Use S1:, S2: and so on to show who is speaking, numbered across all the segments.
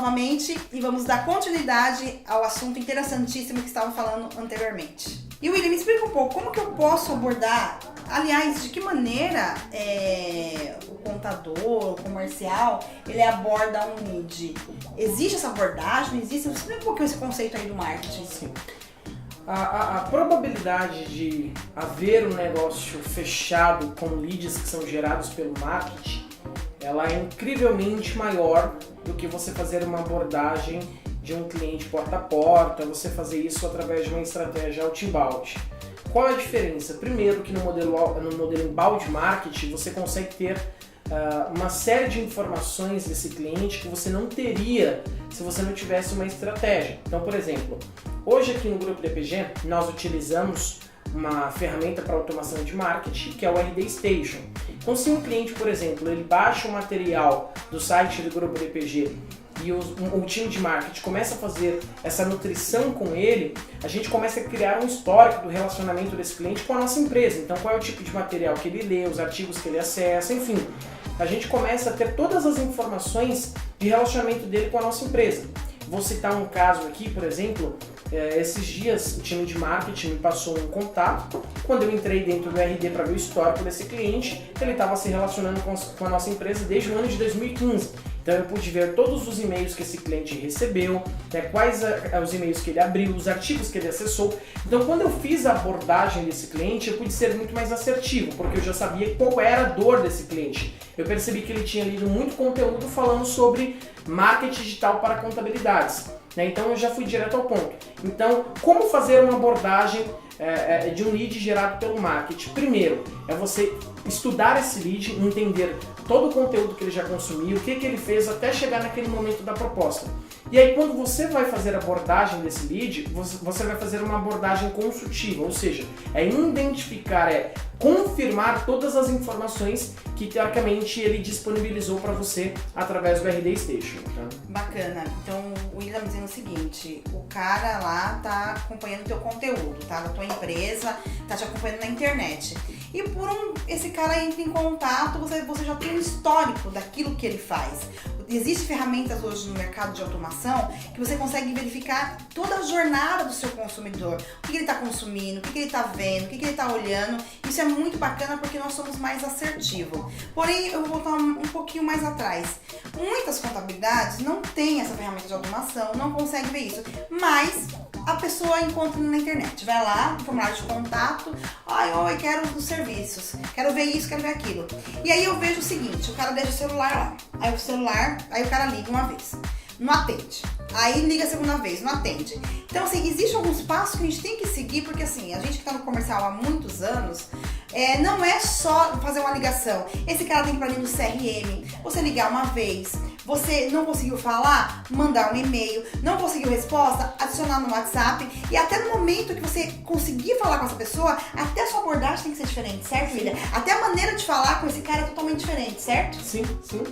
S1: novamente e vamos dar continuidade ao assunto interessantíssimo que estavam falando anteriormente. E William, me explica um pouco, como que eu posso abordar, aliás, de que maneira o contador, o comercial, ele aborda um lead? Existe essa abordagem? Não existe? Explica um pouquinho esse conceito aí do marketing.
S2: Sim. A probabilidade de haver um negócio fechado com leads que são gerados pelo marketing, ela é incrivelmente maior do que você fazer uma abordagem de um cliente porta a porta, você fazer isso através de uma estratégia outbound. Qual é a diferença? Primeiro que no modelo inbound marketing você consegue ter uma série de informações desse cliente que você não teria se você não tivesse uma estratégia. Então, por exemplo, hoje aqui no Grupo DPG nós utilizamos uma ferramenta para automação de marketing que é o RD Station. Então, se um cliente, por exemplo, ele baixa o material do site do Grupo DPG e o time de marketing começa a fazer essa nutrição com ele, a gente começa a criar um histórico do relacionamento desse cliente com a nossa empresa. Então, qual é o tipo de material que ele lê, os artigos que ele acessa, enfim. A gente começa a ter todas as informações de relacionamento dele com a nossa empresa. Vou citar um caso aqui, por exemplo, esses dias o time de marketing me passou um contato. Quando eu entrei dentro do RD para ver o histórico desse cliente, ele estava se relacionando com a nossa empresa desde o ano de 2015. Então eu pude ver todos os e-mails que esse cliente recebeu, quais os e-mails que ele abriu, os artigos que ele acessou. Então quando eu fiz a abordagem desse cliente, eu pude ser muito mais assertivo, porque eu já sabia qual era a dor desse cliente. Eu percebi que ele tinha lido muito conteúdo falando sobre marketing digital para contabilidades. Então eu já fui direto ao ponto. Então, como fazer uma abordagem de um lead gerado pelo marketing? Primeiro, é você estudar esse lead, entender todo o conteúdo que ele já consumiu, o que ele fez até chegar naquele momento da proposta. E aí quando você vai fazer a abordagem desse lead, você vai fazer uma abordagem consultiva, ou seja, identificar, confirmar todas as informações que teoricamente ele disponibilizou para você através do RD Station. Tá?
S1: Bacana. Então o William está me dizendo o seguinte, o cara lá tá acompanhando o teu conteúdo, tá? Da tua empresa, tá te acompanhando na internet. E esse cara entra em contato, você já tem um histórico daquilo que ele faz. Existem ferramentas hoje no mercado de automação que você consegue verificar toda a jornada do seu consumidor. O que ele está consumindo, o que ele está vendo, o que ele está olhando. Isso é muito bacana porque nós somos mais assertivos. Porém, eu vou voltar um pouquinho mais atrás. Muitas contabilidades não têm essa ferramenta de automação, não conseguem ver isso. Mas a pessoa encontra na internet. Vai lá, no formulário de contato. Oi, quero os serviços. Quero ver isso, quero ver aquilo. E aí eu vejo o seguinte, o cara deixa o celular lá. Aí o cara liga uma vez. Não atende. Aí liga a segunda vez, não atende. Então, assim, existem alguns passos que a gente tem que seguir, porque assim, a gente que tá no comercial há muitos anos, não é só fazer uma ligação. Esse cara tem que ir pra dentro do CRM, você ligar uma vez, você não conseguiu falar, mandar um e-mail, não conseguiu resposta, adicionar no WhatsApp, e até no momento que você conseguir falar com essa pessoa, até a sua abordagem tem que ser diferente, certo, William? Até a maneira de falar com esse cara é totalmente diferente, certo?
S2: Sim, sim.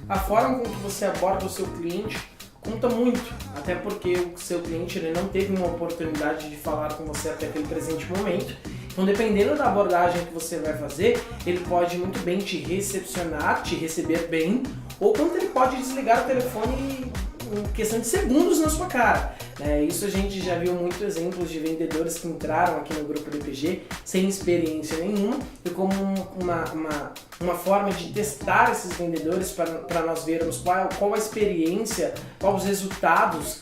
S2: A forma com que você aborda o seu cliente conta muito, até porque o seu cliente ele não teve uma oportunidade de falar com você até aquele presente momento. Então, dependendo da abordagem que você vai fazer, ele pode muito bem te recepcionar, te receber bem, ou quanto ele pode desligar o telefone em questão de segundos na sua cara. Isso a gente já viu muitos exemplos de vendedores que entraram aqui no Grupo DPG sem experiência nenhuma, e como uma forma de testar esses vendedores para nós vermos qual a experiência, quais os resultados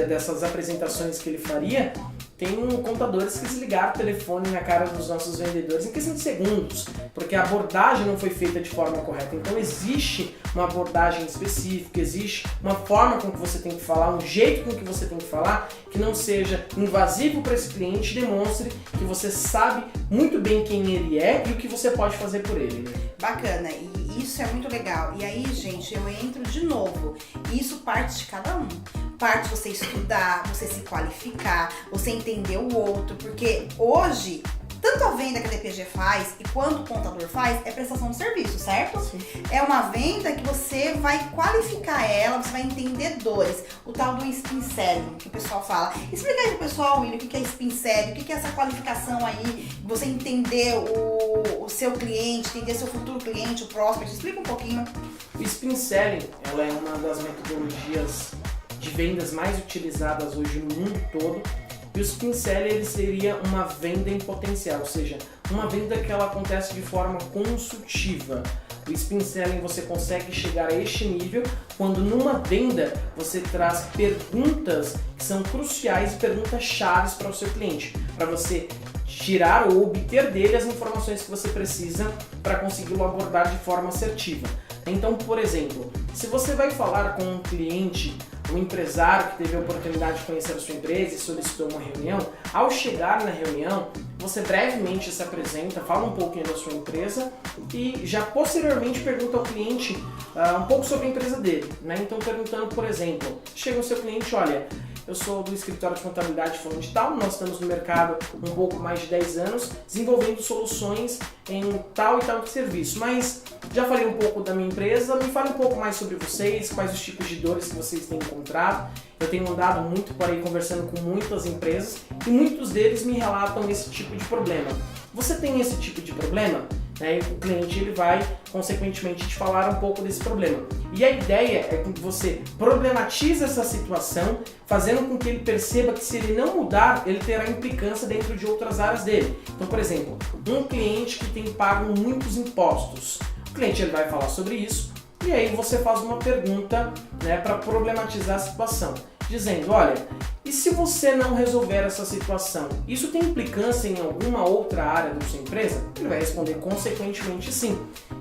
S2: dessas apresentações que ele faria. Tem contadores que desligaram o telefone na cara dos nossos vendedores em questão de segundos, porque a abordagem não foi feita de forma correta. Então existe uma abordagem específica, existe uma forma com que você tem que falar, um jeito com que você tem que falar, que não seja invasivo para esse cliente, demonstre que você sabe muito bem quem ele é e o que você pode fazer por ele. Né?
S1: Bacana, e isso é muito legal. E aí, gente, eu entro de novo. Isso parte de cada um. Parte você estudar, você se qualificar, você entender o outro, porque hoje tanto a venda que a DPG faz e quanto o contador faz é prestação de serviço, certo?
S2: Sim.
S1: É uma venda que você vai qualificar ela, você vai entender dores. O tal do spin selling, que o pessoal fala. Explica aí pro pessoal, William, o que é spin selling, o que é essa qualificação aí, você entender o seu cliente, entender seu futuro cliente, o prospect. Explica um pouquinho.
S2: O spin selling, ela é uma das metodologias de vendas mais utilizadas hoje no mundo todo. E o spin selling ele seria uma venda em potencial, ou seja, uma venda que ela acontece de forma consultiva. O spin selling você consegue chegar a este nível quando numa venda você traz perguntas que são cruciais e perguntas chaves para o seu cliente, para você tirar ou obter dele as informações que você precisa para consegui-lo abordar de forma assertiva. Então, por exemplo, se você vai falar com um cliente, um empresário que teve a oportunidade de conhecer a sua empresa e solicitou uma reunião, ao chegar na reunião, você brevemente se apresenta, fala um pouquinho da sua empresa e já posteriormente pergunta ao cliente um pouco sobre a empresa dele, né? Então, perguntando, por exemplo, chega o seu cliente, olha, eu sou do escritório de contabilidade fulano de tal, nós estamos no mercado um pouco mais de 10 anos, desenvolvendo soluções em tal e tal de serviço, mas já falei um pouco da minha empresa, me fale um pouco mais sobre vocês, quais os tipos de dores que vocês têm encontrado. Eu tenho andado muito por aí conversando com muitas empresas e muitos deles me relatam esse tipo de problema. Você tem esse tipo de problema? E o cliente ele vai, consequentemente, te falar um pouco desse problema. E a ideia é que você problematize essa situação, fazendo com que ele perceba que se ele não mudar, ele terá implicância dentro de outras áreas dele. Então, por exemplo, um cliente que tem pago muitos impostos. O cliente ele vai falar sobre isso e aí você faz uma pergunta, né, para problematizar a situação, dizendo, olha, e se você não resolver essa situação, isso tem implicância em alguma outra área da sua empresa? Ele vai responder consequentemente sim.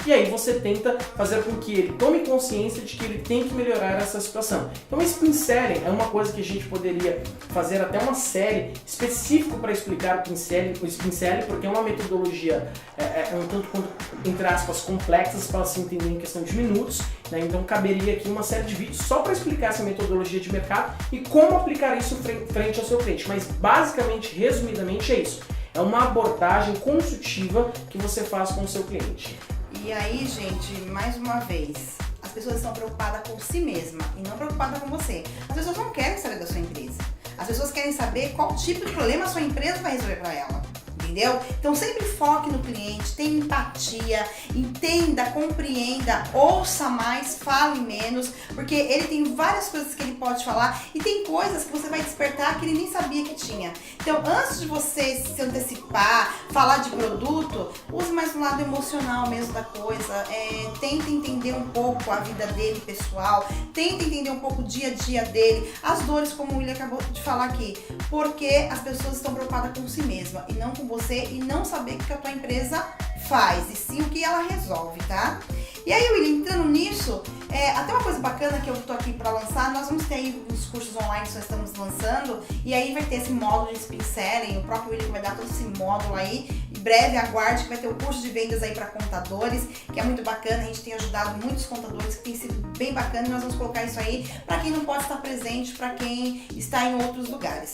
S2: E aí você tenta fazer com que ele tome consciência de que ele tem que melhorar essa situação. Então esse spin selling é uma coisa que a gente poderia fazer até uma série específica para explicar o spin selling, porque é uma metodologia um tanto quanto, entre aspas, complexas para se entender em questão de minutos, né? Então caberia aqui uma série de vídeos só para explicar essa metodologia de mercado e como aplicar isso frente ao seu cliente, mas basicamente, resumidamente é isso, é uma abordagem consultiva que você faz com o seu cliente.
S1: E aí, gente, mais uma vez, as pessoas estão preocupadas com si mesma e não preocupadas com você. As pessoas não querem saber da sua empresa, as pessoas querem saber qual tipo de problema a sua empresa vai resolver para ela. Entendeu? Então sempre foque no cliente, tenha empatia, entenda, compreenda, ouça mais, fale menos, porque ele tem várias coisas que ele pode falar e tem coisas que você vai despertar que ele nem sabia que tinha. Então antes de você se antecipar, falar de produto, use mais o lado emocional mesmo da coisa, tenta entender um pouco a vida dele pessoal, tenta entender um pouco o dia a dia dele, as dores como o William acabou de falar aqui, porque as pessoas estão preocupadas com si mesma e não com você e não saber o que a tua empresa faz, e sim o que ela resolve, tá? E aí, William, entrando nisso, até uma coisa bacana que eu tô aqui para lançar, nós vamos ter aí uns cursos online que nós estamos lançando, e aí vai ter esse módulo de spin selling, o próprio William vai dar todo esse módulo aí, em breve aguarde que vai ter o curso de vendas aí para contadores, que é muito bacana, a gente tem ajudado muitos contadores, que tem sido bem bacana, e nós vamos colocar isso aí para quem não pode estar presente, para quem está em outros lugares.